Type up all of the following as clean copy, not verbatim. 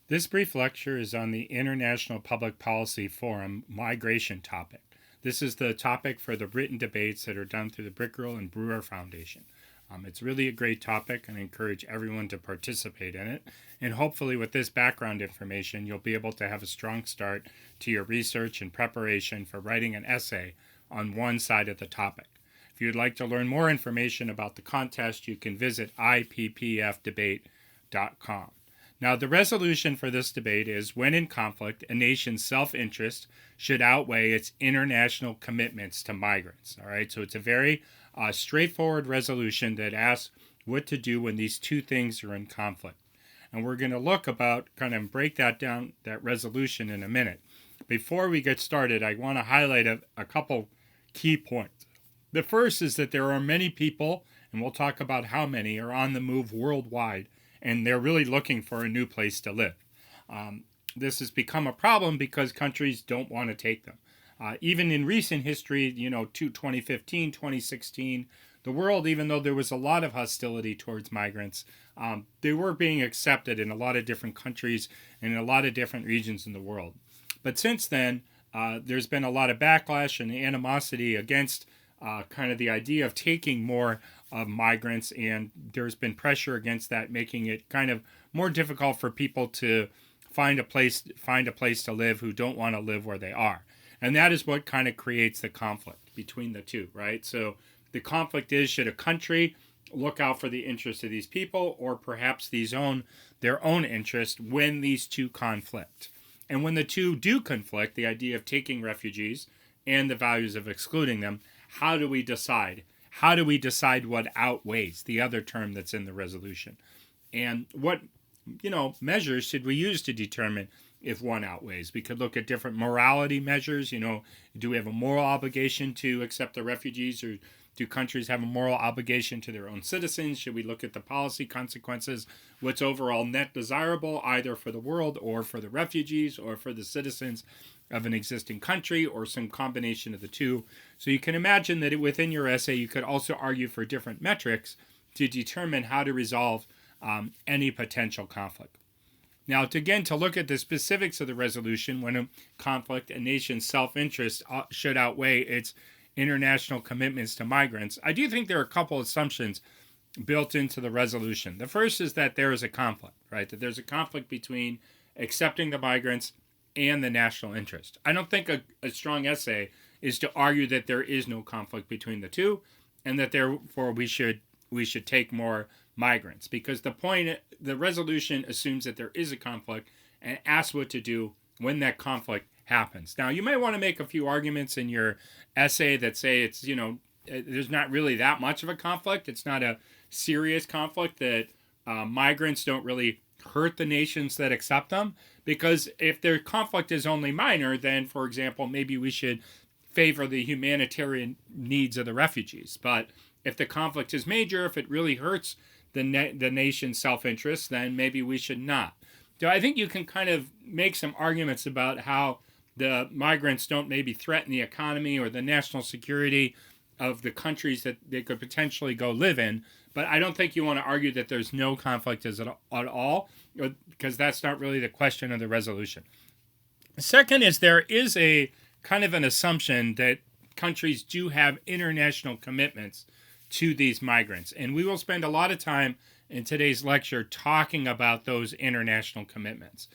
This brief lecture is on the International Public Policy Forum migration topic. This is the topic for the written debates that are done through the Brickell and Brewer Foundation. It's really a great topic, and I encourage everyone to participate in it. And hopefully with this background information, you'll be able to have a strong start to your research and preparation for writing an essay on one side of the topic. If you'd like to learn more information about the contest, you can visit ippfdebate.com. Now, the resolution for this debate is, when in conflict, a nation's self-interest should outweigh its international commitments to migrants. All right, so it's a very straightforward resolution that asks what to do when these two things are in conflict. And we're going to look about, kind of break that down, that resolution, in a minute. Before we get started, I want to highlight a couple key points. The first is that there are many people, and we'll talk about how many, are on the move worldwide, and they're really looking for a new place to live. This has become a problem because countries don't want to take them. Even in recent history, 2015, 2016, the world, even though there was a lot of hostility towards migrants, they were being accepted in a lot of different countries and in a lot of different regions in the world. But since then, there's been a lot of backlash and animosity against kind of the idea of taking more of migrants, and there's been pressure against that, making it kind of more difficult for people to find a place to live who don't want to live where they are. And that is what kind of creates the conflict between the two, right? So the conflict is, should a country look out for the interests of these people, or perhaps their own interest when these two conflict? And when the two do conflict, the idea of taking refugees and the values of excluding them, how do we decide? How do we decide what outweighs, the other term that's in the resolution? And what, measures should we use to determine if one outweighs? We could look at different morality measures. Do we have a moral obligation to accept the refugees, or do countries have a moral obligation to their own citizens? Should we look at the policy consequences? What's overall net desirable, either for the world or for the refugees or for the citizens of an existing country, or some combination of the two? So you can imagine that within your essay, you could also argue for different metrics to determine how to resolve any potential conflict. Now, to look at the specifics of the resolution, when a conflict, a nation's self-interest should outweigh its international commitments to migrants, I do think there are a couple assumptions built into the resolution. The first is that there is a conflict, right? That there's a conflict between accepting the migrants and the national interest. I don't think a strong essay is to argue that there is no conflict between the two, and that therefore we should take more migrants, because the resolution assumes that there is a conflict and asks what to do when that conflict happens. Now, you might want to make a few arguments in your essay that say it's, there's not really that much of a conflict. It's not a serious conflict, that migrants don't really hurt the nations that accept them, because if their conflict is only minor, then, for example, maybe we should favor the humanitarian needs of the refugees. But if the conflict is major, if it really hurts the nation's self-interest, then maybe we should not. So I think you can kind of make some arguments about how the migrants don't maybe threaten the economy or the national security of the countries that they could potentially go live in. But I don't think you want to argue that there's no conflict at all, because that's not really the question of the resolution. Second is, there is a kind of an assumption that countries do have international commitments to these migrants. And we will spend a lot of time in today's lecture talking about those international commitments.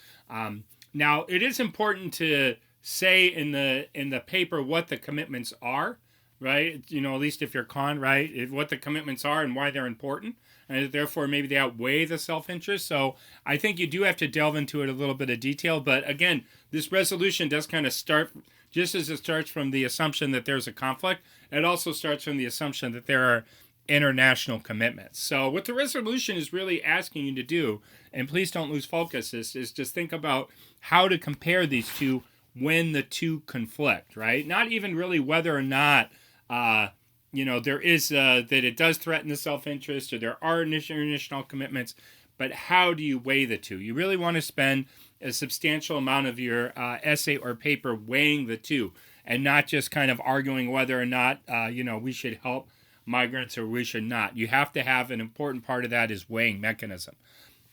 Now, it is important to say in the paper what the commitments are, right? At least if you're right, what the commitments are and why they're important. And therefore, maybe they outweigh the self-interest. So I think you do have to delve into it a little bit of detail. But again, this resolution does kind of start, just as it starts from the assumption that there's a conflict, it also starts from the assumption that there are international commitments. So what the resolution is really asking you to do, and please don't lose focus, is just think about how to compare these two when the two conflict, right? Not even really whether or not there is that it does threaten the self-interest or there are international commitments, but how do you weigh the two? You really want to spend a substantial amount of your essay or paper weighing the two, and not just kind of arguing whether or not we should help migrants or we should not. You have to have an important part of that is weighing mechanism.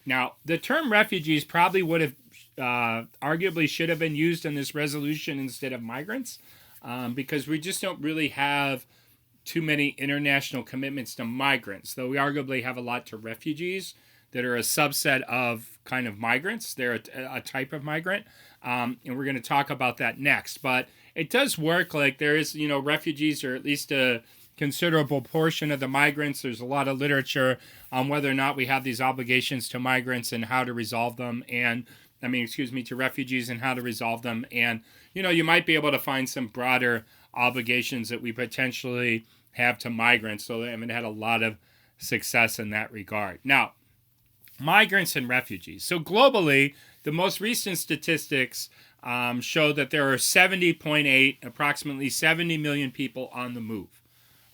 Now, the term refugees probably would have arguably should have been used in this resolution instead of migrants, because we just don't really have too many international commitments to migrants, though we arguably have a lot to refugees that are a subset of kind of migrants. They're a type of migrant, and we're going to talk about that next. But it does work like there is, refugees are at least a considerable portion of the migrants. There's a lot of literature on whether or not we have these obligations to migrants and how to resolve them, to refugees and how to resolve them. And, you might be able to find some broader obligations that we potentially have to migrants, so they haven't had a lot of success in that regard. Now, migrants and refugees. So globally, the most recent statistics show that there are 70.8, approximately 70 million people on the move.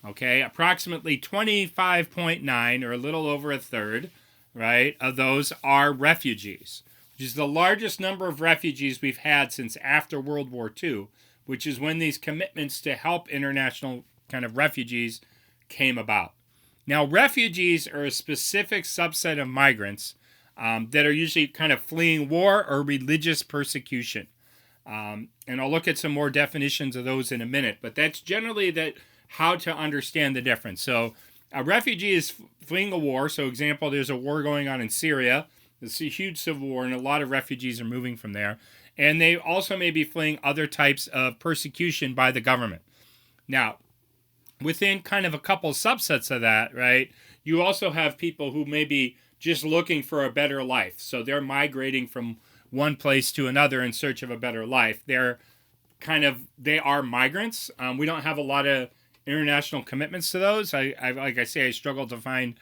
Okay, approximately 25.9, or a little over a third, right, of those are refugees, which is the largest number of refugees we've had since after World War II, which is when these commitments to help international kind of refugees came about. Now, refugees are a specific subset of migrants that are usually kind of fleeing war or religious persecution. And I'll look at some more definitions of those in a minute, but that's generally how to understand the difference. So a refugee is fleeing a war. So example, there's a war going on in Syria. It's a huge civil war, and a lot of refugees are moving from there. And they also may be fleeing other types of persecution by the government. Now, within kind of a couple subsets of that, right, you also have people who may be just looking for a better life. So they're migrating from one place to another in search of a better life. They are migrants. We don't have a lot of international commitments to those. I struggle to find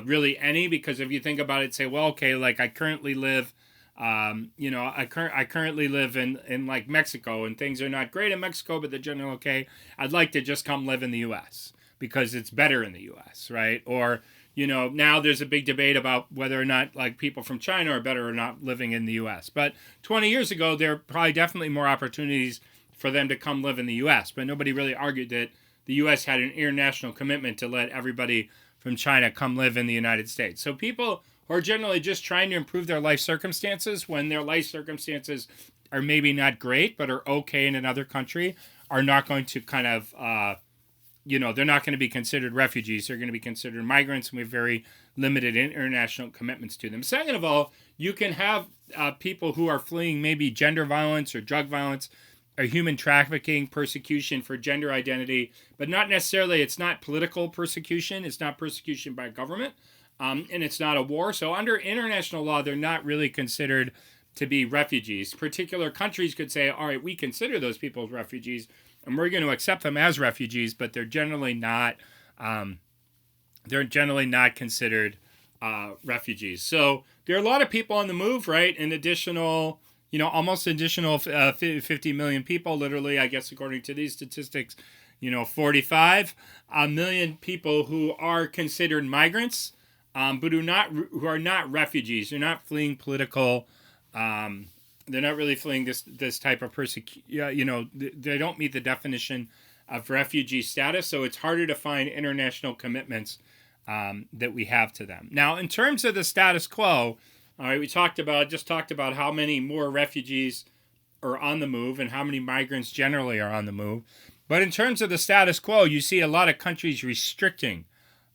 really any, because if you think about it, say, well, okay, like I currently live I currently live in like Mexico, and things are not great in Mexico, but they're generally okay. I'd like to just come live in the U.S. because it's better in the U.S., right? Or, now there's a big debate about whether or not like people from China are better or not living in the U.S. But 20 years ago, there are probably definitely more opportunities for them to come live in the U.S. But nobody really argued that the U.S. had an international commitment to let everybody from China come live in the United States. So people who are generally just trying to improve their life circumstances, when their life circumstances are maybe not great but are okay in another country, are not going to kind of, they're not going to be considered refugees. They're going to be considered migrants, and we have very limited international commitments to them. Second of all, you can have people who are fleeing maybe gender violence or drug violence or human trafficking, persecution for gender identity, but not necessarily, it's not political persecution. It's not persecution by government. And it's not a war. So under international law, they're not really considered to be refugees. Particular countries could say, all right, we consider those people as refugees, and we're going to accept them as refugees, but they're generally not considered refugees. So there are a lot of people on the move, right? An additional, almost additional 50 million people, literally, I guess, according to these statistics, 45 million people who are considered migrants. But who are not refugees. They're not fleeing political. They're not really fleeing this type of persecution. They don't meet the definition of refugee status. So it's harder to find international commitments that we have to them. Now, in terms of the status quo, all right, we talked about how many more refugees are on the move and how many migrants generally are on the move. But in terms of the status quo, you see a lot of countries restricting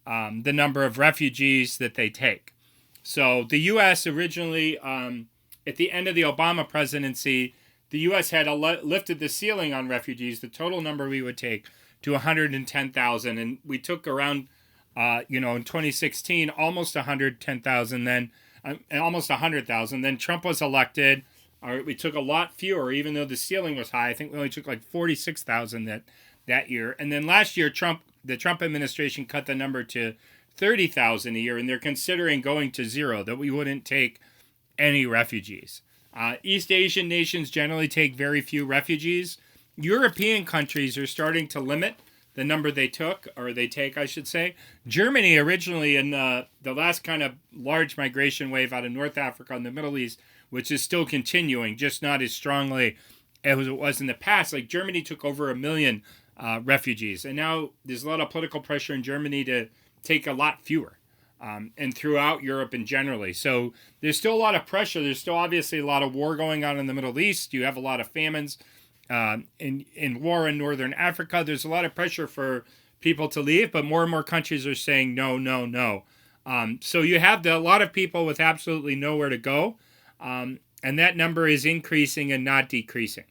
the number of refugees that they take. So the U.S. originally, at the end of the Obama presidency, the U.S. had lifted the ceiling on refugees, the total number we would take, to 110,000. And we took around, in 2016, almost 110,000, then almost 100,000. Then Trump was elected. All right, we took a lot fewer, even though the ceiling was high. I think we only took like 46,000 that year. And then last year, the Trump administration cut the number to 30,000 a year, and they're considering going to zero, that we wouldn't take any refugees. East Asian nations generally take very few refugees. European countries are starting to limit the number they take, I should say. Germany originally, in the last kind of large migration wave out of North Africa and the Middle East, which is still continuing, just not as strongly as it was in the past. Like Germany took over 1 million refugees. And now there's a lot of political pressure in Germany to take a lot fewer. and throughout Europe and generally. So there's still a lot of pressure. There's still obviously a lot of war going on in the Middle East. You have a lot of famines in war in Northern Africa. There's a lot of pressure for people to leave, but more and more countries are saying no, no, no. So you have a lot of people with absolutely nowhere to go, and that number is increasing and not decreasing.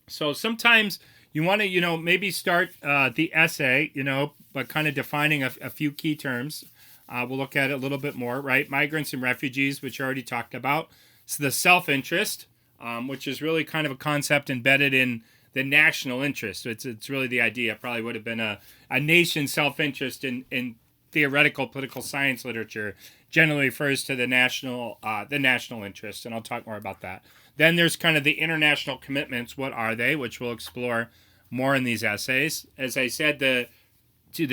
So sometimes you want to, maybe start the essay, by kind of defining a few key terms. We'll look at it a little bit more, right? Migrants and refugees, which I already talked about. So the self-interest, which is really kind of a concept embedded in the national interest. It's really the idea. It probably would have been a nation's self-interest in theoretical political science literature. Generally refers to the national interest, and I'll talk more about that. Then there's kind of the international commitments. What are they? Which we'll explore more in these essays. As I said, the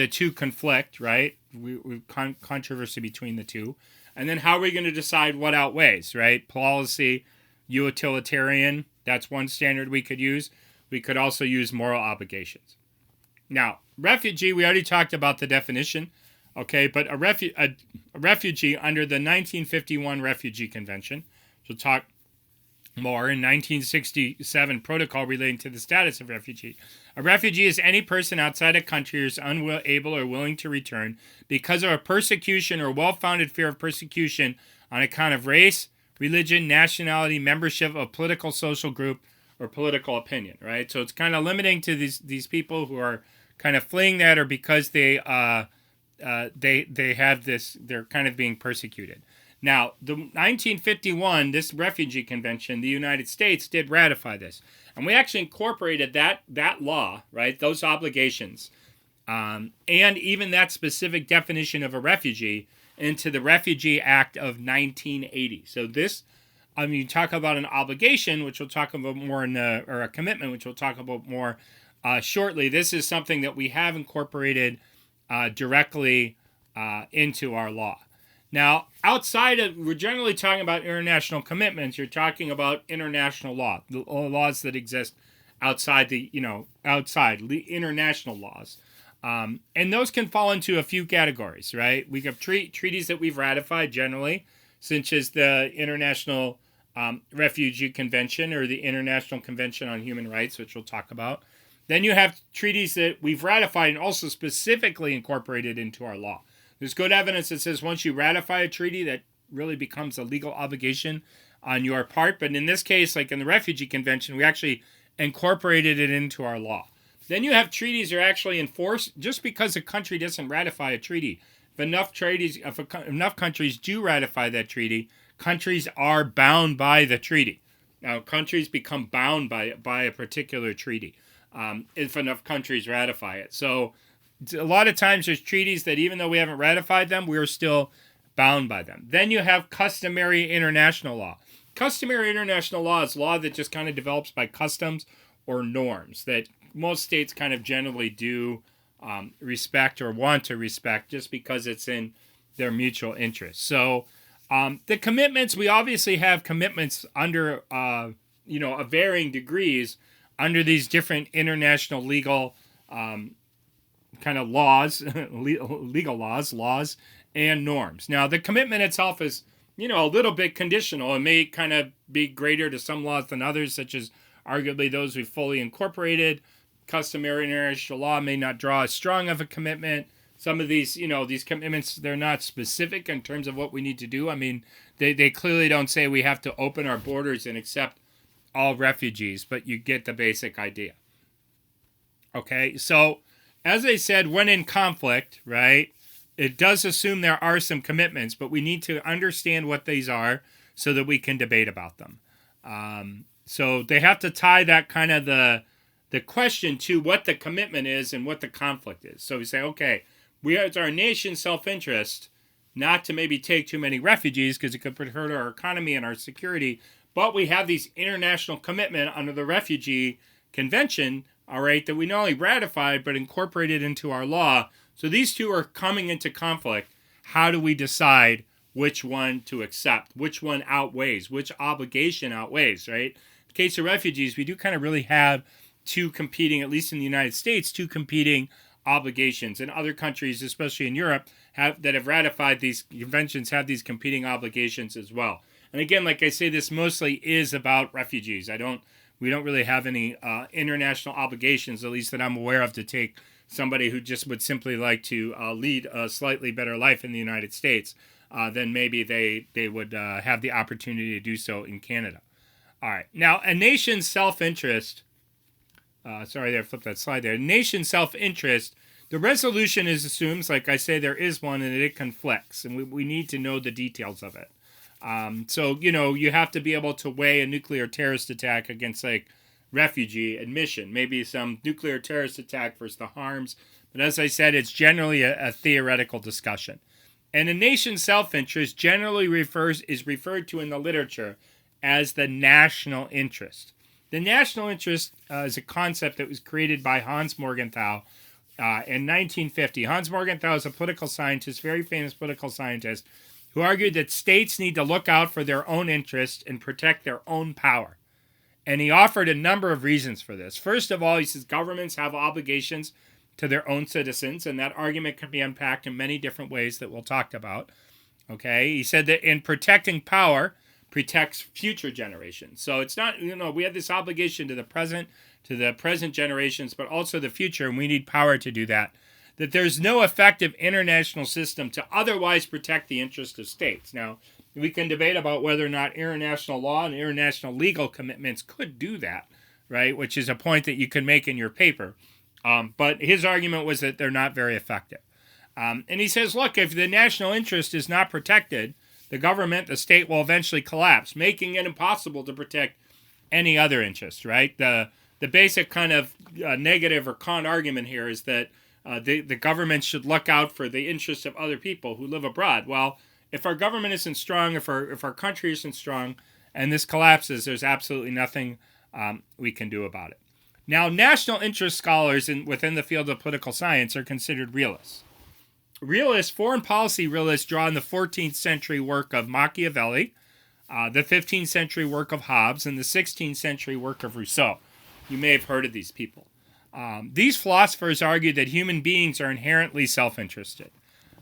two conflict, right? We've controversy between the two. And then how are we going to decide what outweighs, right? Policy, utilitarian, that's one standard we could use. We could also use moral obligations. Now, refugee, we already talked about the definition, okay? But a refugee under the 1951 Refugee Convention, we'll talk more in 1967 protocol relating to the status of refugee. A refugee is any person outside a country who is unable or willing to return because of a persecution or well-founded fear of persecution on account of race, religion, nationality, membership of political social group, or political opinion, right? So it's kind of limiting to these people who are kind of fleeing that, or because they have this, they're kind of being persecuted. Now, the 1951, this Refugee Convention, the United States did ratify this. And we actually incorporated that law, right, those obligations, and even that specific definition of a refugee into the Refugee Act of 1980. So this, you talk about an obligation, which we'll talk about more or a commitment, which we'll talk about more shortly. This is something that we have incorporated directly into our law. Now, we're generally talking about international commitments. You're talking about international law, the laws that exist outside the international laws. And those can fall into a few categories, right? We have treaties that we've ratified generally, such as the International Refugee Convention or the International Convention on Human Rights, which we'll talk about. Then you have treaties that we've ratified and also specifically incorporated into our law. There's good evidence that says once you ratify a treaty, that really becomes a legal obligation on your part. But in this case, like in the Refugee Convention, we actually incorporated it into our law. Then you have treaties that are actually enforced just because a country doesn't ratify a treaty. If enough countries do ratify that treaty, countries are bound by the treaty. Now, countries become bound by a particular treaty if enough countries ratify it. So a lot of times there's treaties that even though we haven't ratified them, we're still bound by them. Then you have customary international law. Customary international law is law that just kind of develops by customs or norms that most states kind of generally do respect or want to respect just because it's in their mutual interest. So the commitments, we obviously have commitments under, of varying degrees under these different international legal kind of laws, legal laws and norms. Now, the commitment itself is, a little bit conditional. It may kind of be greater to some laws than others, such as arguably those we fully incorporated. Customary international law may not draw as strong of a commitment. Some of these, these commitments, they're not specific in terms of what we need to do. I mean, they clearly don't say we have to open our borders and accept all refugees, but you get the basic idea. Okay, so as I said, when in conflict, right, it does assume there are some commitments, but we need to understand what these are so that we can debate about them. So they have to tie that kind of the question to what the commitment is and what the conflict is. So we say, okay, it's our nation's self-interest not to maybe take too many refugees because it could hurt our economy and our security, but we have these international commitment under the Refugee Convention, all right, that we not only ratified but incorporated into our law. So these two are coming into conflict. How do we decide which one to accept, which one outweighs, which obligation outweighs, right? In the case of refugees, we do kind of really have two competing, at least in the United States, two competing obligations, and other countries, especially in Europe, that have ratified these conventions have these competing obligations as well. And again, like I say, this mostly is about refugees. We don't really have any international obligations, at least that I'm aware of, to take somebody who just would simply like to lead a slightly better life in the United States, then maybe they would have the opportunity to do so in Canada. All right. Now, a nation's self-interest, sorry, I flipped that slide there. A nation's self-interest, the resolution assumes, like I say, there is one and it conflicts, and we need to know the details of it. So, you have to be able to weigh a nuclear terrorist attack against, like, refugee admission, maybe some nuclear terrorist attack versus the harms. But as I said, it's generally a theoretical discussion. And a nation's self-interest generally is referred to in the literature as the national interest. The national interest is a concept that was created by Hans Morgenthau in 1950. Hans Morgenthau is a political scientist, very famous political scientist, who argued that states need to look out for their own interests and protect their own power. And he offered a number of reasons for this. First of all, he says governments have obligations to their own citizens, and that argument can be unpacked in many different ways that we'll talk about. Okay, he said that in protecting power, protects future generations. So it's not, we have this obligation to the present generations, but also the future, and we need power to do that. That there's no effective international system to otherwise protect the interests of states. Now, we can debate about whether or not international law and international legal commitments could do that, right? Which is a point that you can make in your paper. But his argument was that they're not very effective. And he says, look, if the national interest is not protected, the government, the state will eventually collapse, making it impossible to protect any other interest, right? The basic kind of negative or con argument here is that the government should look out for the interests of other people who live abroad. Well, if our government isn't strong, if our country isn't strong, and this collapses, there's absolutely nothing we can do about it. Now, national interest scholars within the field of political science are considered realists. Foreign policy realists draw on the 14th century work of Machiavelli, the 15th century work of Hobbes, and the 16th century work of Rousseau. You may have heard of these people. These philosophers argue that human beings are inherently self-interested,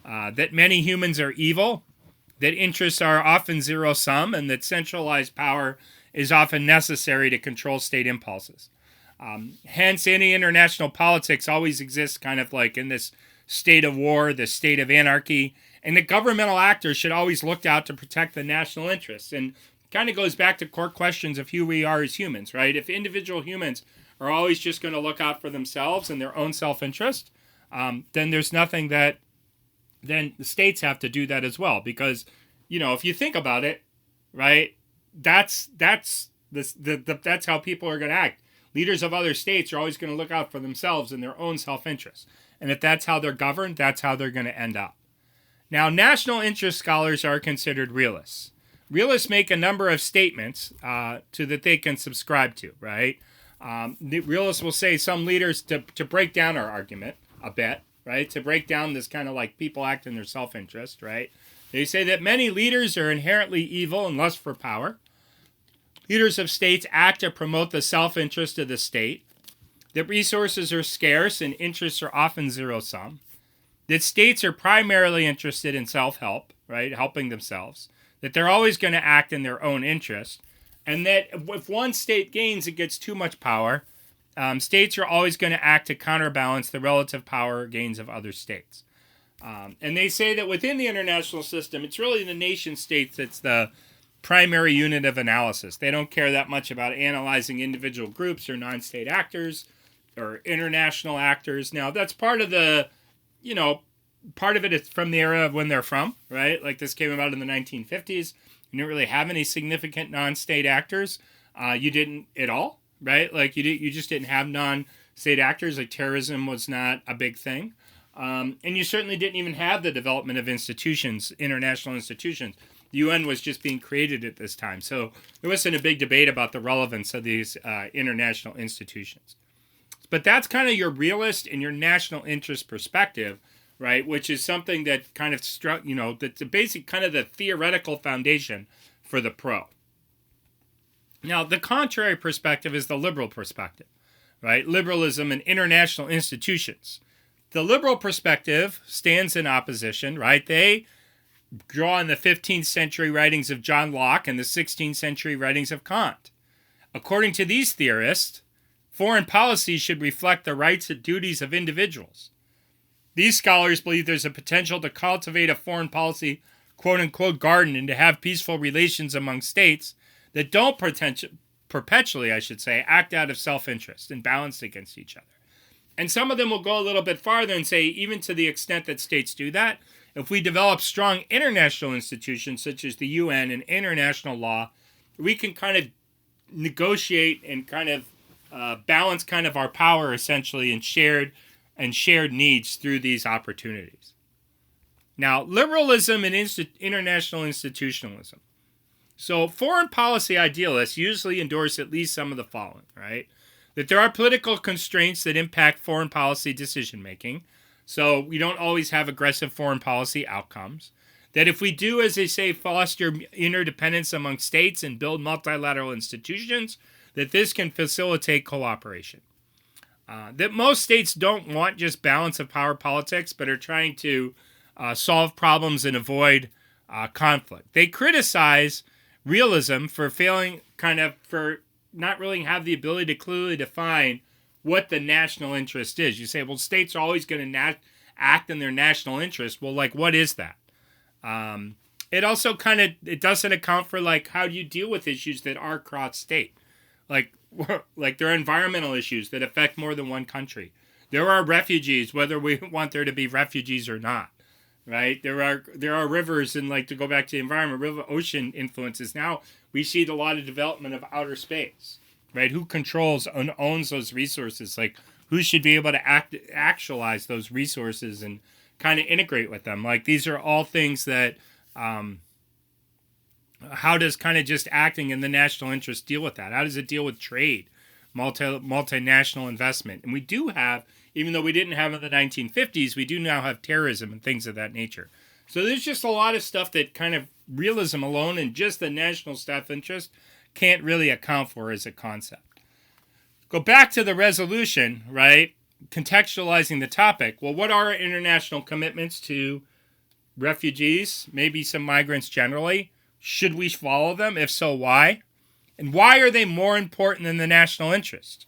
that many humans are evil, that interests are often zero-sum, and that centralized power is often necessary to control state impulses. Hence, any international politics always exists kind of like in this state of war, the state of anarchy, and the governmental actors should always look out to protect the national interests. And kind of goes back to core questions of who we are as humans, right? If individual humans are always just going to look out for themselves and their own self-interest, then there's nothing that then the states have to do that as well. Because, if you think about it, right, that's how people are going to act. Leaders of other states are always going to look out for themselves and their own self-interest. And if that's how they're governed, that's how they're going to end up. Now, national interest scholars are considered realists. Realists make a number of statements that they can subscribe to, right? The realists will say some leaders, to break down our argument a bit, right? To break down this kind of like people act in their self-interest, right? They say that many leaders are inherently evil and lust for power. Leaders of states act to promote the self-interest of the state. That resources are scarce and interests are often zero-sum. That states are primarily interested in self-help, right? Helping themselves. That they're always going to act in their own interest. And that if one state gains, it gets too much power. States are always going to act to counterbalance the relative power gains of other states. And they say that within the international system, it's really the nation states that's the primary unit of analysis. They don't care that much about analyzing individual groups or non-state actors or international actors. Now, that's part of the, part of it is from the era of when they're from, right? Like this came about in the 1950s. You didn't really have any significant non-state actors. You didn't at all, right? Like you just didn't have non-state actors. Like terrorism was not a big thing. And you certainly didn't even have the development of institutions, international institutions. The UN was just being created at this time. So there wasn't a big debate about the relevance of these international institutions. But that's kind of your realist and your national interest perspective, right? Which is something that kind of struck, that's the basic kind of the theoretical foundation for the pro. Now, the contrary perspective is the liberal perspective, right? Liberalism and international institutions. The liberal perspective stands in opposition, right? They draw on the 15th century writings of John Locke and the 16th century writings of Kant. According to these theorists, foreign policy should reflect the rights and duties of individuals. These scholars believe there's a potential to cultivate a foreign policy quote-unquote garden and to have peaceful relations among states that don't perpetually, act out of self-interest and balanced against each other. And some of them will go a little bit farther and say, even to the extent that states do that, if we develop strong international institutions such as the UN and international law, we can kind of negotiate and kind of balance kind of our power essentially and shared needs through these opportunities. Now, liberalism and international institutionalism. So foreign policy idealists usually endorse at least some of the following, right? That there are political constraints that impact foreign policy decision-making. So we don't always have aggressive foreign policy outcomes. That if we do, as they say, foster interdependence among states and build multilateral institutions, that this can facilitate cooperation. That most states don't want just balance of power politics, but are trying to solve problems and avoid conflict. They criticize realism for for not really have the ability to clearly define what the national interest is. You say, well, states are always going to act in their national interest. Well, like, what is that? It also it doesn't account for, like, how do you deal with issues that are cross-state? Like there are environmental issues that affect more than one country. There are refugees, whether we want there to be refugees or not. Right, there are rivers, and like to go back to the environment, river ocean influences. Now we see a lot of development of outer space, right? Who controls and owns those resources? Like, who should be able to actualize those resources and kind of integrate with them? Like, these are all things that how does kind of just acting in the national interest deal with that? How does it deal with trade, multinational investment? And we do have, even though we didn't have in the 1950s, we do now have terrorism and things of that nature. So there's just a lot of stuff that kind of realism alone and just the national self-interest can't really account for as a concept. Go back to the resolution, right? Contextualizing the topic. Well, what are our international commitments to refugees, maybe some migrants generally? Should we follow them? If so, why? And why are they more important than the national interest?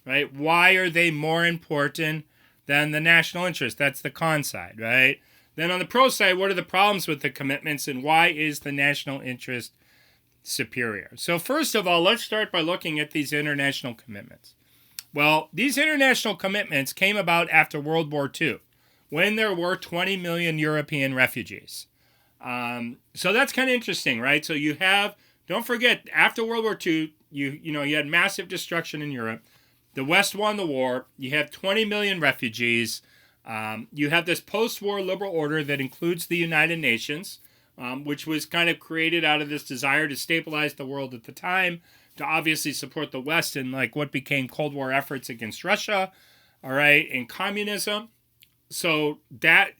Right? Why are they more important than the national interest? That's the con side, right? Then on the pro side, what are the problems with the commitments and why is the national interest superior? So first of all, let's start by looking at these international commitments. Well, these international commitments came about after World War II, when there were 20 million European refugees. So that's kind of interesting, right? So you have, don't forget, after World War II, you had massive destruction in Europe. The West won the war. You have 20 million refugees. You have this post-war liberal order that includes the United Nations, which was kind of created out of this desire to stabilize the world at the time, to obviously support the West in like what became Cold War efforts against Russia, all right, and communism. So that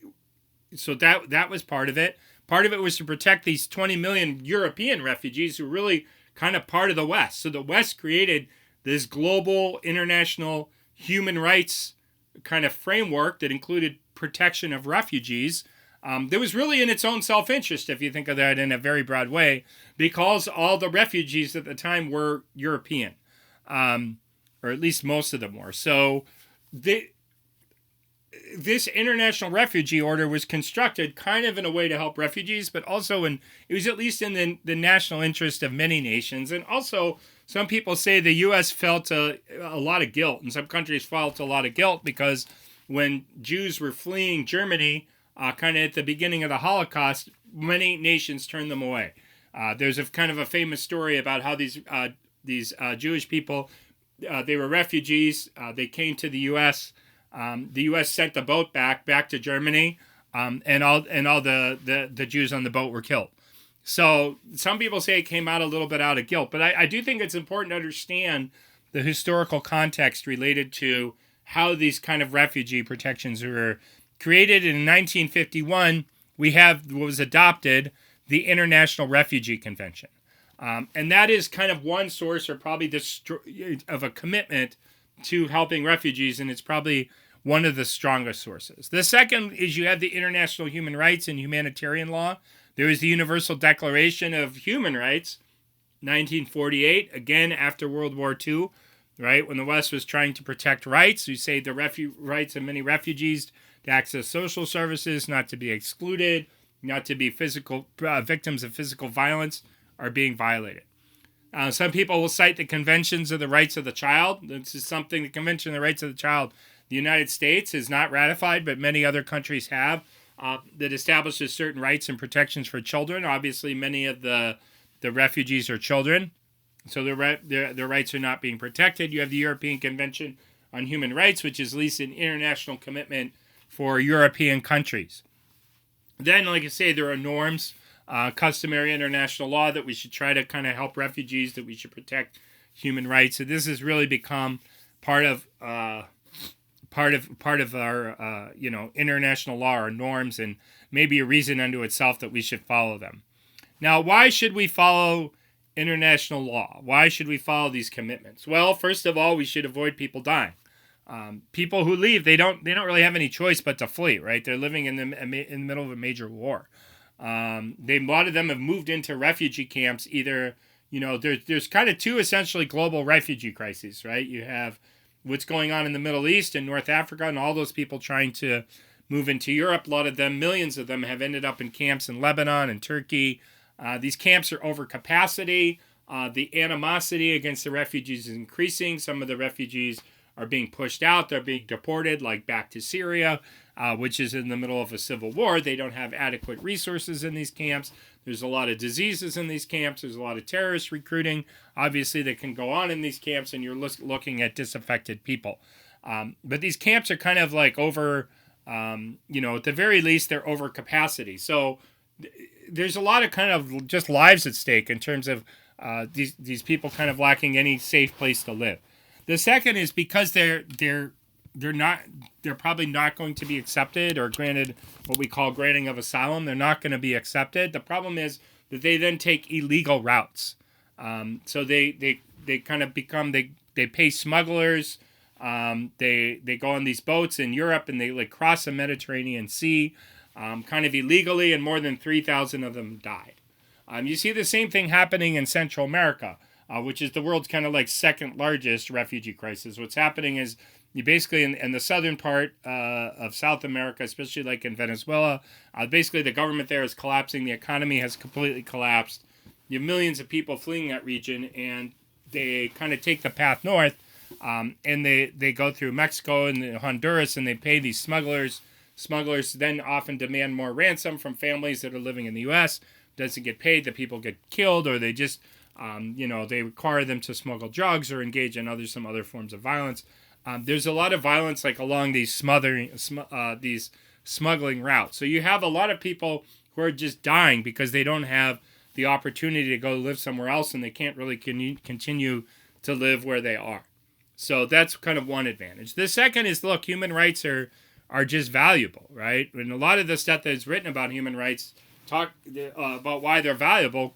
was part of it. Part of it was to protect these 20 million European refugees who were really kind of part of the West. So the West created this global international human rights kind of framework that included protection of refugees. That was really in its own self-interest, if you think of that in a very broad way, because all the refugees at the time were European, or at least most of them were. So this international refugee order was constructed kind of in a way to help refugees, but also it was at least in the national interest of many nations. And also, some people say the U.S. felt a lot of guilt, and some countries felt a lot of guilt because when Jews were fleeing Germany, kind of at the beginning of the Holocaust, many nations turned them away. There's a kind of a famous story about how these Jewish people, they were refugees. They came to the U.S. The U.S. sent the boat back to Germany, and all the Jews on the boat were killed. So some people say it came out a little bit out of guilt, but I do think it's important to understand the historical context related to how these kind of refugee protections were created. In 1951, we have what was adopted, the International Refugee Convention. And that is kind of one source or probably of a commitment to helping refugees, and it's probably one of the strongest sources. The second is you have the international human rights and humanitarian law. There is the Universal Declaration of Human Rights, 1948, again after World War II, right? When the West was trying to protect rights, we say the rights of many refugees to access social services, not to be excluded, not to be victims of physical violence are being violated. Some people will cite the Conventions of the Rights of the Child. This is something, the Convention of the Rights of the Child, the United States has not ratified, but many other countries have, that establishes certain rights and protections for children. Obviously, many of the refugees are children, so their rights are not being protected. You have the European Convention on Human Rights, which is at least an international commitment for European countries. Then, like I say, there are norms, customary international law that we should try to kind of help refugees, that we should protect human rights. So this has really become part of our international law or norms, and maybe a reason unto itself that we should follow them. Now, why should we follow international law? Why should we follow these commitments? Well, first of all, we should avoid people dying. People who leave, they don't really have any choice but to flee, right? They're living in the middle of a major war. A lot of them have moved into refugee camps. Either, there's kind of two essentially global refugee crises, right? You have what's going on in the Middle East and North Africa, and all those people trying to move into Europe. A lot of them, millions of them, have ended up in camps in Lebanon and Turkey. These camps are over capacity. The animosity against the refugees is increasing. Some of the refugees are being pushed out. They're being deported, like back to Syria, which is in the middle of a civil war. They don't have adequate resources in these camps. There's a lot of diseases in these camps. There's a lot of terrorist recruiting, obviously, that can go on in these camps, and you're looking at disaffected people. But these camps are kind of like over, at the very least, they're over capacity. So there's a lot of kind of just lives at stake in terms of these people kind of lacking any safe place to live. The second is because they're probably not going to be accepted or granted what we call granting of asylum. They're not going to be accepted. The problem is that they then take illegal routes. So they kind of become, they pay smugglers. They go on these boats in Europe and they cross the Mediterranean Sea kind of illegally, and more than 3,000 of them died. You see the same thing happening in Central America, which is the world's kind of second largest refugee crisis. What's happening is you basically in the southern part of South America, especially like in Venezuela, basically the government there is collapsing. The economy has completely collapsed. You have millions of people fleeing that region, and they kind of take the path north, and they go through Mexico and Honduras, and they pay these smugglers. Smugglers then often demand more ransom from families that are living in the U.S. Doesn't get paid. The people get killed, or they just they require them to smuggle drugs or engage in some other forms of violence. There's a lot of violence along these smuggling routes. So you have a lot of people who are just dying because they don't have the opportunity to go live somewhere else, and they can't really continue to live where they are. So that's kind of one advantage. The second is, look, human rights are just valuable, right? And a lot of the stuff that's written about human rights talk about why they're valuable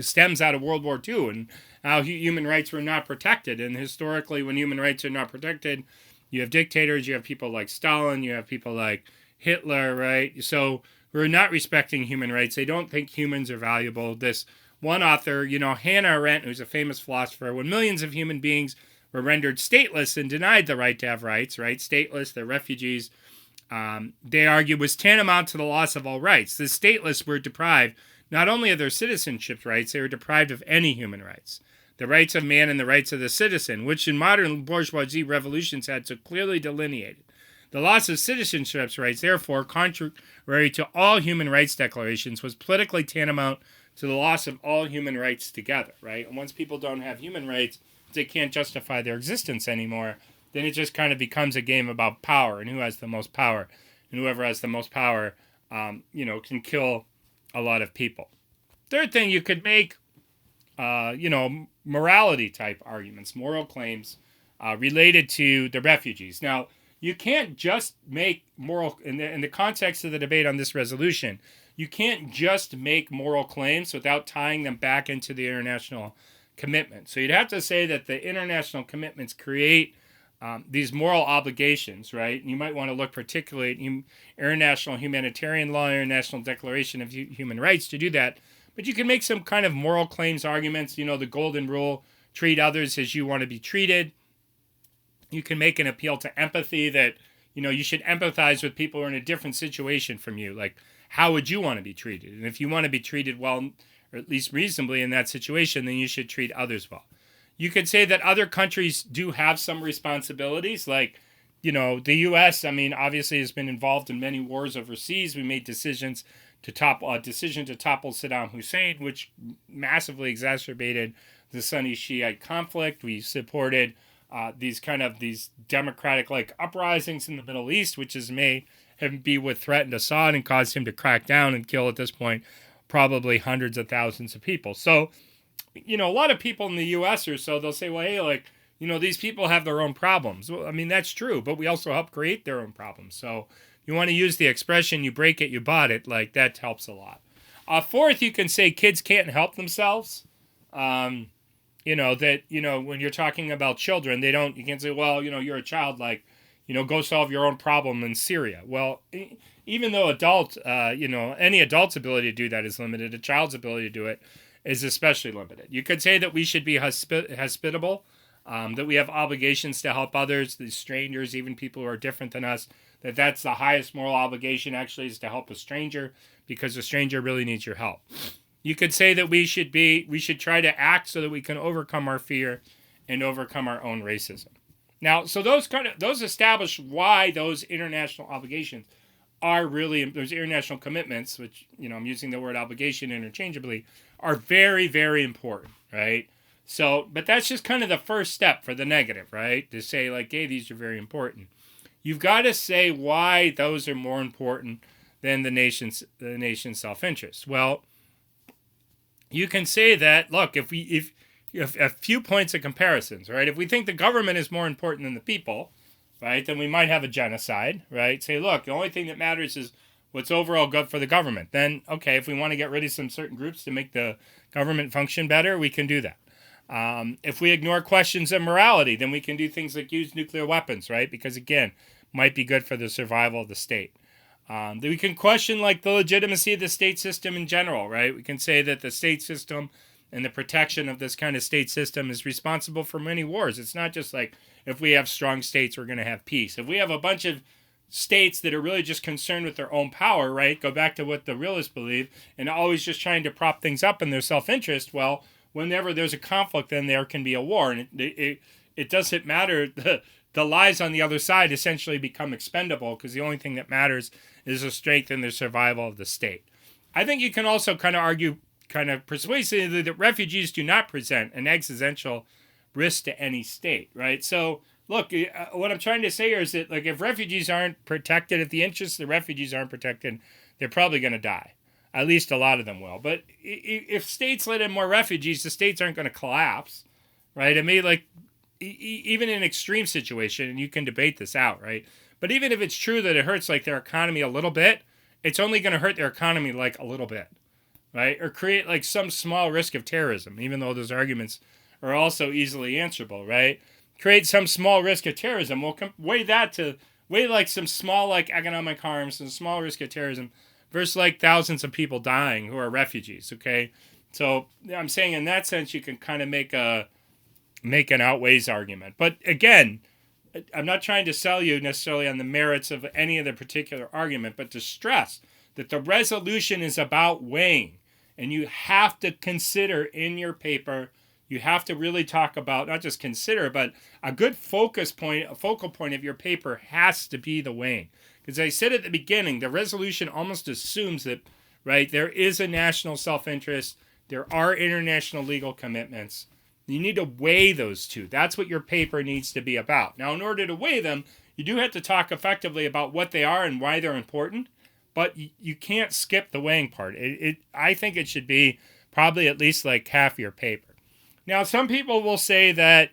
stems out of World War II and how human rights were not protected. And historically, when human rights are not protected, you have dictators, you have people like Stalin, you have people like Hitler, right? So we're not respecting human rights. They don't think humans are valuable. This one author, Hannah Arendt, who's a famous philosopher, when millions of human beings were rendered stateless and denied the right to have rights, right? Stateless, they're refugees. They argue was tantamount to the loss of all rights. The stateless were deprived not only of their citizenship rights, they were deprived of any human rights. The rights of man and the rights of the citizen, which in modern bourgeoisie revolutions had so clearly delineated. The loss of citizenship rights, therefore, contrary to all human rights declarations, was politically tantamount to the loss of all human rights together, right? And once people don't have human rights, they can't justify their existence anymore, then it just kind of becomes a game about power and who has the most power. And whoever has the most power, can kill a lot of people. Third thing, you could make, morality type arguments, moral claims related to the refugees. Now, you can't just make moral, in the context of the debate on this resolution, you can't just make moral claims without tying them back into the international commitment. So you'd have to say that the international commitments create these moral obligations, right? And you might want to look particularly at international humanitarian law, International Declaration of Human Rights to do that. But you can make some kind of moral claims arguments, the golden rule, treat others as you want to be treated. You can make an appeal to empathy that, you should empathize with people who are in a different situation from you. Like, how would you want to be treated? And if you want to be treated well, or at least reasonably in that situation, then you should treat others well. You could say that other countries do have some responsibilities, like, the U.S., obviously has been involved in many wars overseas. We made decisions to topple Saddam Hussein, which massively exacerbated the Sunni Shiite conflict. We supported these democratic uprisings in the Middle East, which may be what threatened Assad and caused him to crack down and kill at this point probably hundreds of thousands of people. So, a lot of people in the U.S. or so, they'll say, well, hey, these people have their own problems. Well, that's true, but we also help create their own problems. So you want to use the expression, you break it, you bought it, that helps a lot. Fourth, you can say kids can't help themselves. When you're talking about children, you can't say, well, you're a child, go solve your own problem in Syria. Well, even though any adult's ability to do that is limited, a child's ability to do it is especially limited. You could say that we should be hospitable, that we have obligations to help others, the strangers, even people who are different than us, that's the highest moral obligation actually is to help a stranger because a stranger really needs your help. You could say that we should try to act so that we can overcome our fear and overcome our own racism. Now, so those establish why those international obligations are really, those international commitments, which, I'm using the word obligation interchangeably, are very, very important, right? So, but that's just kind of the first step for the negative, right? To say hey, these are very important. You've got to say why those are more important than the nation's self-interest. Well, you can say that, look, if a few points of comparisons, right? If we think the government is more important than the people, right, then we might have a genocide, right? Say, look, the only thing that matters is what's overall good for the government. Then, okay, if we want to get rid of some certain groups to make the government function better, we can do that. If we ignore questions of morality, then we can do things like use nuclear weapons, right? Because, again, might be good for the survival of the state. We can question the legitimacy of the state system in general, right? We can say that the state system and the protection of this kind of state system is responsible for many wars. It's not just if we have strong states, we're going to have peace. If we have a bunch of states that are really just concerned with their own power, right? Go back to what the realists believe, and always just trying to prop things up in their self-interest. Well, whenever there's a conflict, then there can be a war, and it doesn't matter. The lies on the other side essentially become expendable because the only thing that matters is the strength and the survival of the state. I think you can also kind of argue kind of persuasively that refugees do not present an existential risk to any state, right? So, look, what I'm trying to say here is that if refugees aren't protected, if the interests of the refugees aren't protected, they're probably going to die. At least a lot of them will. But if states let in more refugees, the states aren't going to collapse, right? Even in an extreme situation, and you can debate this out, right? But even if it's true that it hurts their economy a little bit, it's only going to hurt their economy a little bit, right? Or create some small risk of terrorism, even though those arguments are also easily answerable, right? Create some small risk of terrorism. We'll weigh some small economic harms and small risk of terrorism versus thousands of people dying who are refugees, okay? So I'm saying in that sense you can kind of make an outweighs argument. But again, I'm not trying to sell you necessarily on the merits of any of the particular argument, but to stress that the resolution is about weighing. And you have to consider in your paper, you have to really talk about, not just consider, but a good focal point of your paper has to be the weighing. Because I said at the beginning, the resolution almost assumes that, right, there is a national self-interest, there are international legal commitments. You need to weigh those two. That's what your paper needs to be about. Now, in order to weigh them, you do have to talk effectively about what they are and why they're important, but you can't skip the weighing part. I think it should be probably at least half your paper. Now, some people will say that,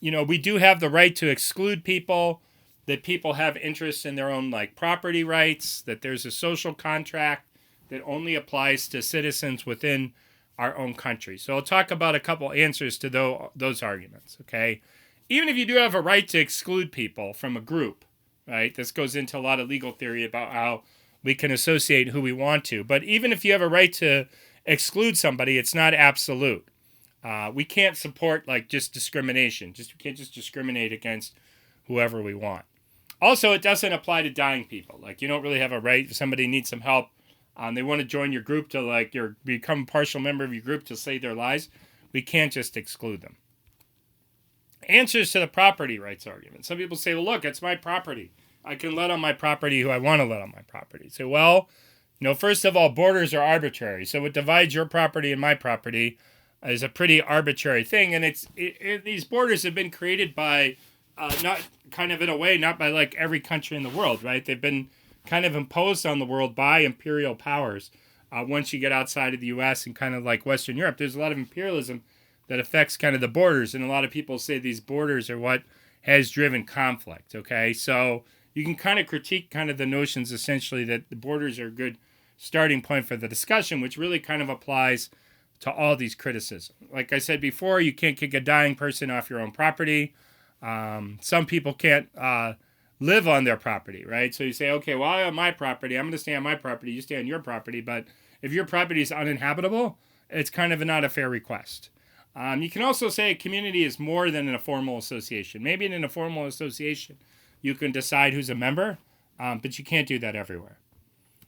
we do have the right to exclude people, that people have interest in their own property rights, that there's a social contract that only applies to citizens within our own country. So I'll talk about a couple answers to those arguments, okay? even if you do have a right to exclude people from a group, right? This goes into a lot of legal theory about how we can associate who we want to. But even if you have a right to exclude somebody, it's not absolute. We can't support like just discrimination. We can't just discriminate against whoever we want. Also, it doesn't apply to dying people. Like, you don't really have a right if somebody needs some help. They want to join your group to like become a partial member of your group to save their lives. We can't just exclude them. Answers to the property rights argument. Some people say, well, look, it's my property. I can let on my property who I want to let on my property. So, well, first of all, borders are arbitrary. So what divides your property and my property is a pretty arbitrary thing. And these borders have been created by, not kind of in a way, not by like every country in the world, right? They've been kind of imposed on the world by imperial powers. Once you get outside of the U.S. and kind of like Western Europe, there's a lot of imperialism that affects kind of the borders. And a lot of people say these borders are what has driven conflict, okay? So you can kind of critique kind of the notions essentially that the borders are a good starting point for the discussion, which really kind of applies to all these criticisms. Like I said before, you can't kick a dying person off your own property. Some people can't live on their property, right? So you say, okay, well, I have my property. I'm going to stay on my property. You stay on your property. But if your property is uninhabitable, it's kind of not a fair request. You can also say a community is more than a formal association. Maybe in a formal association, you can decide who's a member, but you can't do that everywhere.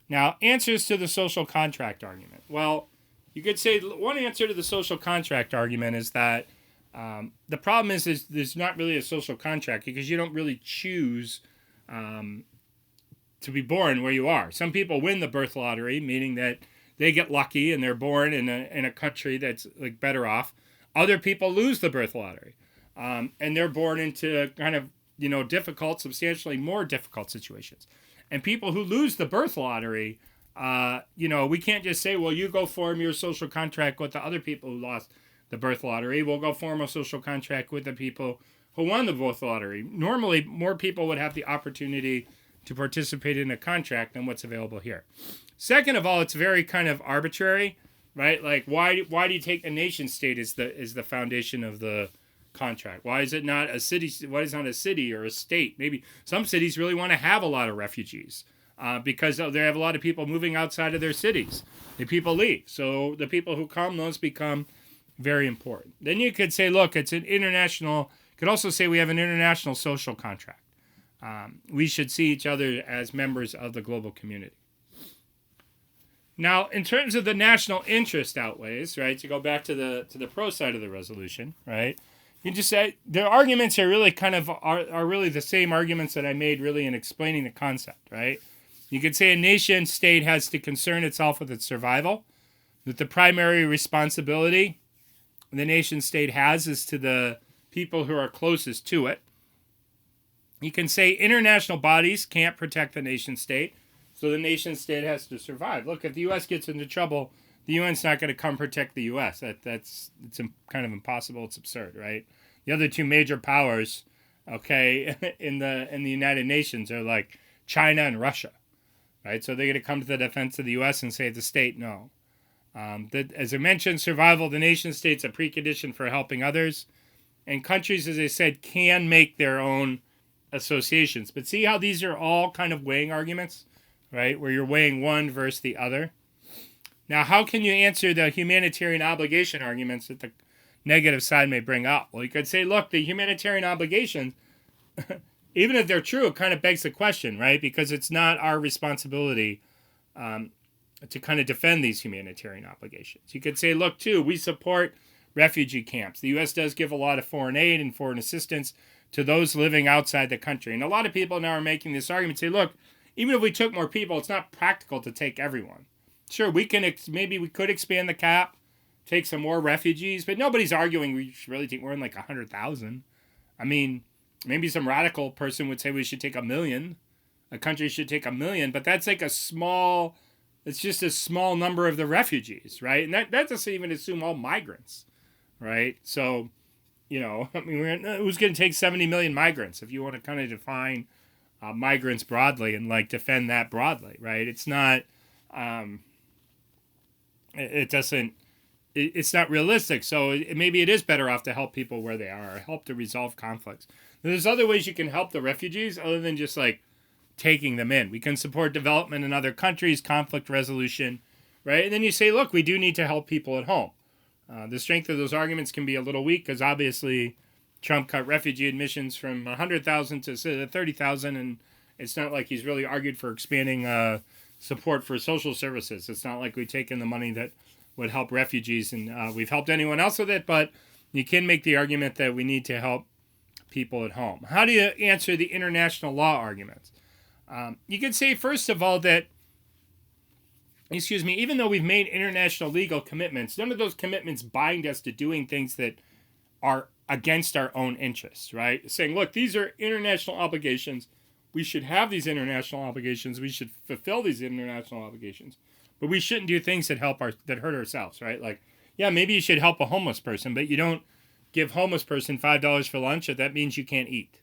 Now, answers to the social contract argument. Well, you could say one answer to the social contract argument is that the problem is there's not really a social contract because you don't really choose to be born where you are. Some people win the birth lottery, meaning that they get lucky and they're born in a country that's like better off. Other people lose the birth lottery, and they're born into kind of difficult, substantially more difficult situations. And people who lose the birth lottery, we can't just say, well, you go form your social contract with the other people who lost the birth lottery. We'll go form a social contract with the people who won the birth lottery. Normally, more people would have the opportunity to participate in a contract than what's available here. Second of all, it's very kind of arbitrary, right? Like, why do you take a nation state as the foundation of the contract? Why is it not a city? Why is it not a city or a state? Maybe some cities really want to have a lot of refugees because they have a lot of people moving outside of their cities. The people leave. So the people who come, those become very important. Then you could say, look, it's an international, you could also say we have an international social contract. We should see each other as members of the global community. Now, in terms of the national interest outweighs, right, to go back to the pro side of the resolution, right, you just say the arguments are really kind of are really the same arguments that I made really in explaining the concept, right? You could say a nation state has to concern itself with its survival, that the primary responsibility the nation state has is to the people who are closest to it. You can say international bodies can't protect the nation state, so the nation state has to survive. Look, if the U.S. gets into trouble, the UN's not going to come protect the U.S. It's kind of impossible. It's absurd, right? The other two major powers, okay, in the United Nations are like China and Russia, right? So they're going to come to the defense of the U.S. and save the state? No. As I mentioned, survival of the nation state's a precondition for helping others. And countries, as I said, can make their own associations. But see how these are all kind of weighing arguments, right? Where you're weighing one versus the other. Now, how can you answer the humanitarian obligation arguments that the negative side may bring up? Well, you could say, look, the humanitarian obligations, even if they're true, it kind of begs the question, right? Because it's not our responsibility to kind of defend these humanitarian obligations. You could say, look, too, we support refugee camps. The U.S. does give a lot of foreign aid and foreign assistance to those living outside the country. And a lot of people now are making this argument, say, look, even if we took more people, it's not practical to take everyone. Sure, maybe we could expand the cap, take some more refugees, but nobody's arguing we should really take more than like 100,000. I mean, maybe some radical person would say we should take 1 million. A country should take 1 million, but that's like it's just a small number of the refugees, right? And that doesn't even assume all migrants, right? So, I mean, who's going to take 70 million migrants if you want to kind of define migrants broadly and like defend that broadly, right? It's not, it doesn't it's not realistic. So maybe it is better off to help people where they are, or help to resolve conflicts. There's other ways you can help the refugees other than just like taking them in. We can support development in other countries, conflict resolution, right? And then you say, look, we do need to help people at home. The strength of those arguments can be a little weak because obviously Trump cut refugee admissions from 100,000 to 30,000, and it's not like he's really argued for expanding support for social services. It's not like we've taken the money that would help refugees and we've helped anyone else with it, but you can make the argument that we need to help people at home. How do you answer the international law arguments? You could say, first of all, that even though we've made international legal commitments, none of those commitments bind us to doing things that are against our own interests, right? Saying, look, these are international obligations. We should have these international obligations. We should fulfill these international obligations. But we shouldn't do things that hurt ourselves, right? Like, yeah, maybe you should help a homeless person, but you don't give homeless person $5 for lunch, if that means you can't eat,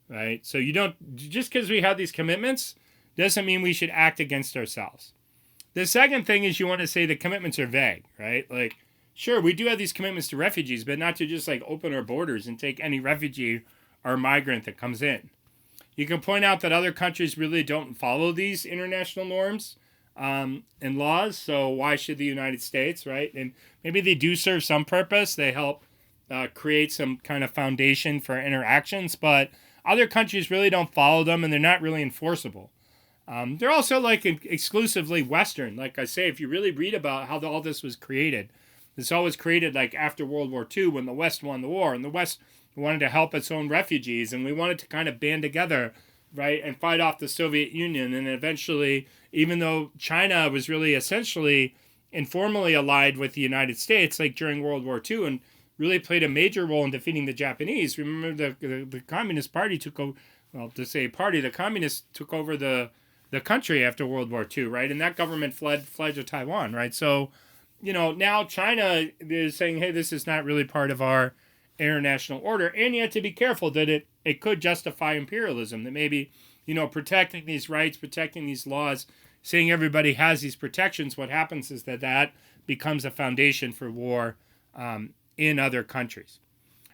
right? So you don't, just because we have these commitments doesn't mean we should act against ourselves. The second thing is you want to say the commitments are vague, right? Like, sure, we do have these commitments to refugees, but not to just like open our borders and take any refugee or migrant that comes in. You can point out that other countries really don't follow these international norms and laws, so why should the United States, right? And maybe they do serve some purpose. They help create some kind of foundation for interactions, but other countries really don't follow them, and they're not really enforceable. They're also like exclusively Western. Like I say, if you really read about how all this was created, this all was created like after World War II when the West won the war, and the West wanted to help its own refugees, and we wanted to kind of band together, right, and fight off the Soviet Union. And eventually, even though China was really essentially informally allied with the United States, like during World War II, and really played a major role in defeating the Japanese. Remember, the Communist Party took over, the Communists took over the country after World War II, right? And that government fled to Taiwan, right? So, now China is saying, hey, this is not really part of our international order. And you have to be careful that it could justify imperialism, that maybe, protecting these rights, protecting these laws, saying everybody has these protections, what happens is that becomes a foundation for war in other countries.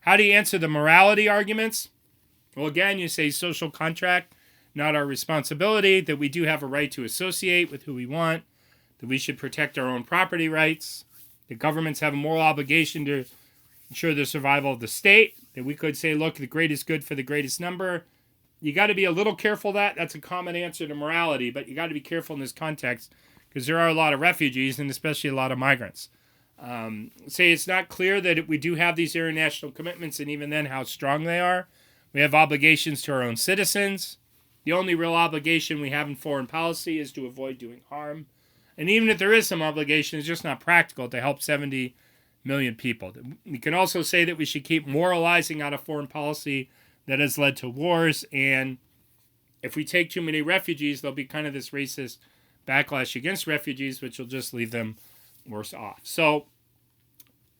How do you answer the morality arguments? Well, again, you say social contract, not our responsibility, that we do have a right to associate with who we want, that we should protect our own property rights, that governments have a moral obligation to ensure the survival of the state, that we could say, look, the greatest good for the greatest number. You got to be a little careful that's a common answer to morality, but you got to be careful in this context because there are a lot of refugees and especially a lot of migrants. Say it's not clear that we do have these international commitments, and even then how strong they are. We have obligations to our own citizens. The only real obligation we have in foreign policy is to avoid doing harm. And even if there is some obligation, it's just not practical to help 70 million people. We can also say that we should keep moralizing out of foreign policy that has led to wars. And if we take too many refugees, there'll be kind of this racist backlash against refugees, which will just leave them worse off. So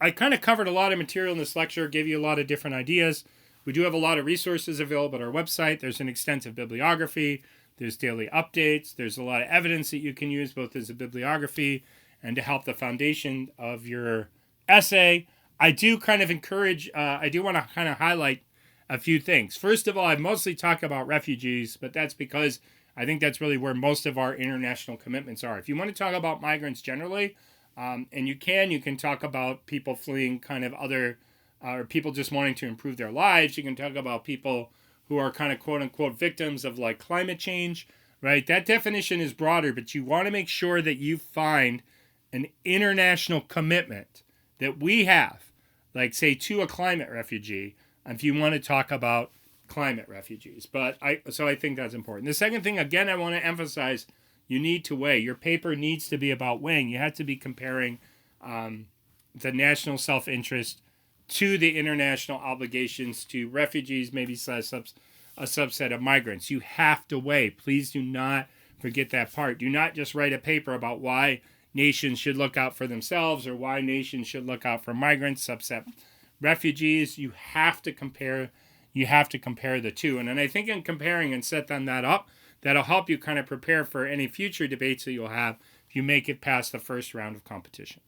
I kind of covered a lot of material in this lecture, gave you a lot of different ideas. We do have a lot of resources available at our website. There's an extensive bibliography. There's daily updates. There's a lot of evidence that you can use both as a bibliography and to help the foundation of your essay. I do kind of encourage, I do want to kind of highlight a few things. First of all, I mostly talk about refugees, but that's because I think that's really where most of our international commitments are. If you want to talk about migrants generally, and you can talk about people fleeing kind of other, or people just wanting to improve their lives. You can talk about people who are kind of quote unquote victims of like climate change, right? That definition is broader, but you want to make sure that you find an international commitment that we have, like say to a climate refugee, if you want to talk about climate refugees. So I think that's important. The second thing, again, I want to emphasize, you need to weigh. Your paper needs to be about weighing. You have to be comparing the national self-interest to the international obligations to refugees, maybe a subset of migrants. You have to weigh. Please do not forget that part. Do not just write a paper about why nations should look out for themselves or why nations should look out for migrants, subset refugees. You have to compare. You have to compare the two. And I think in comparing and setting that up, that'll help you kind of prepare for any future debates that you'll have if you make it past the first round of competition.